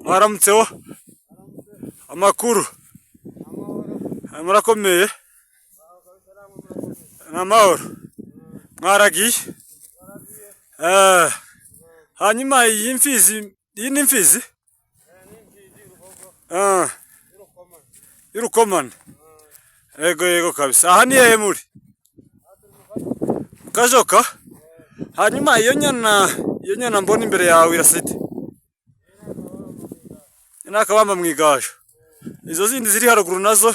Mwaramutseho amakuru murakomeye n'amahoro mwaragiye hanyuma iyi ni imfizi y'urukomane yego kabisa. Aha ni hehe muri Kajoka? Hanyuma iyo nyana mbona imbere yawe irasite nakabamba mwigaju, izo zindi ziri haruguru nazo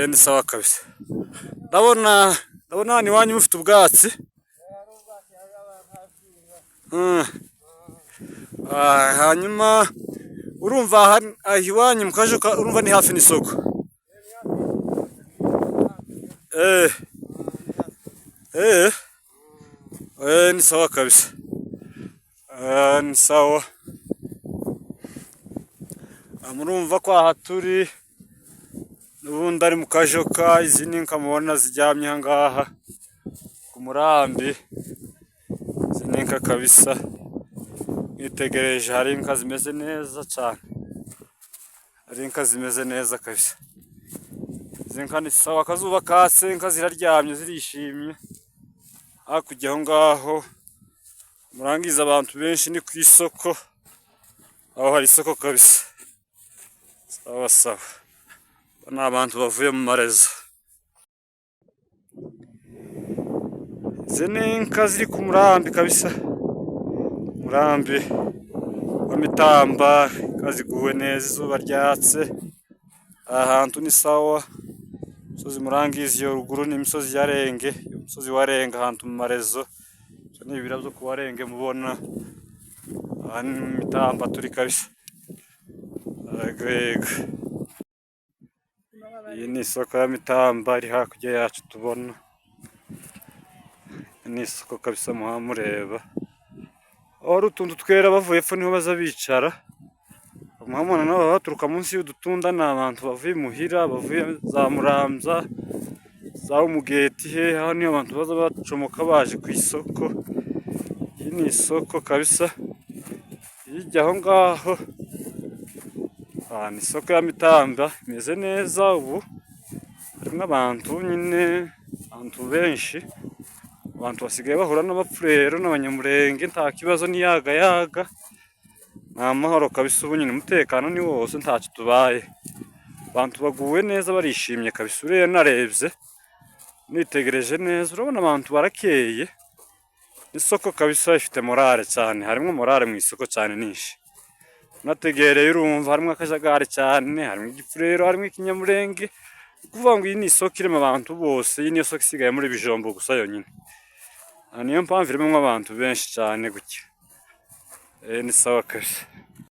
ni sawa kabisa. Ndabona hano iwanyu mufite ubwatsi. Hanyuma urumva iwanyu mu Kajoka urumva ni hafi n'isoko? Ni sawa kabisa. Ni sawa. Murumva ko aha turi n'ubundi ari mu Kajoka. Izi ni inka mubona zijyamye aha ngaha ku murambi. Izi ni inka kabisa, mwitegereje hari inka zimeze neza cyane, hari inka zimeze neza kabisa. Izi nka ni sawa, akazuba kase, inka ziraryamye zirishimye. Hakurya aho ngaho murangiza abantu benshi ni ku isoko, aho hari isoko kabisa. Sawa. Ni abantu bavuye mu marezo. Izi ni inka ziri ku murambi kabisa, murambi wa Mitamba. Inka ziguwe neza, izuba ryatse, aha hantu ni sawa. Umusozi murangiza iyo ruguru ni imisozi ya Renge, umusozi wa Renge ahantu mu marezo. Ni ibira byo ku Renge mubona. Aha ni Mitamba turi kabisa. Yego. Iyi ni isoko ya Mitamba iri hakurya yacu tubona. Ni isoko kabisa muhamureba. Aho utuntu twera bavuye epfo niho baza bicara. Muhamuna nabo baturuka munsi y'udutunda, ni abantu bavuye muhira, bavuye za Muramza, za Umugeti he. Aho niho abantu baza bacomoka baje ku isoko. Iyi ni isoko kabisa. Hirya aho ngaho ni isoko ya Mitamba, imeze neza. Ubu harimo abantu nyine, abantu benshi. Abantu basigaye bahura n'abapfurero n'abanyamurenge, nta kibazo ni yaga. Ni amahoro kabisa, ubu nyine umutekano ni wose, ntacyo tubaye. Abantu baguwe neza, barishimye kabisa. Uriya narebye nitegereje neza, urabona abantu barakeye. Isoko kabisa ifite morale cyane, harimo morale mu isoko cyane nishi. Nategereye urumva harimo akajagari cyane, harimo igipfurero, harimo ikinyamurenge. Kuvuga ngo iyi ni isoko irimo abantu bose, iyi niyo soko isigaye muri Bijombo gusa yonyine. Niyo mpamvu irimo abantu benshi cyane gutya. Ni sawa kabisa.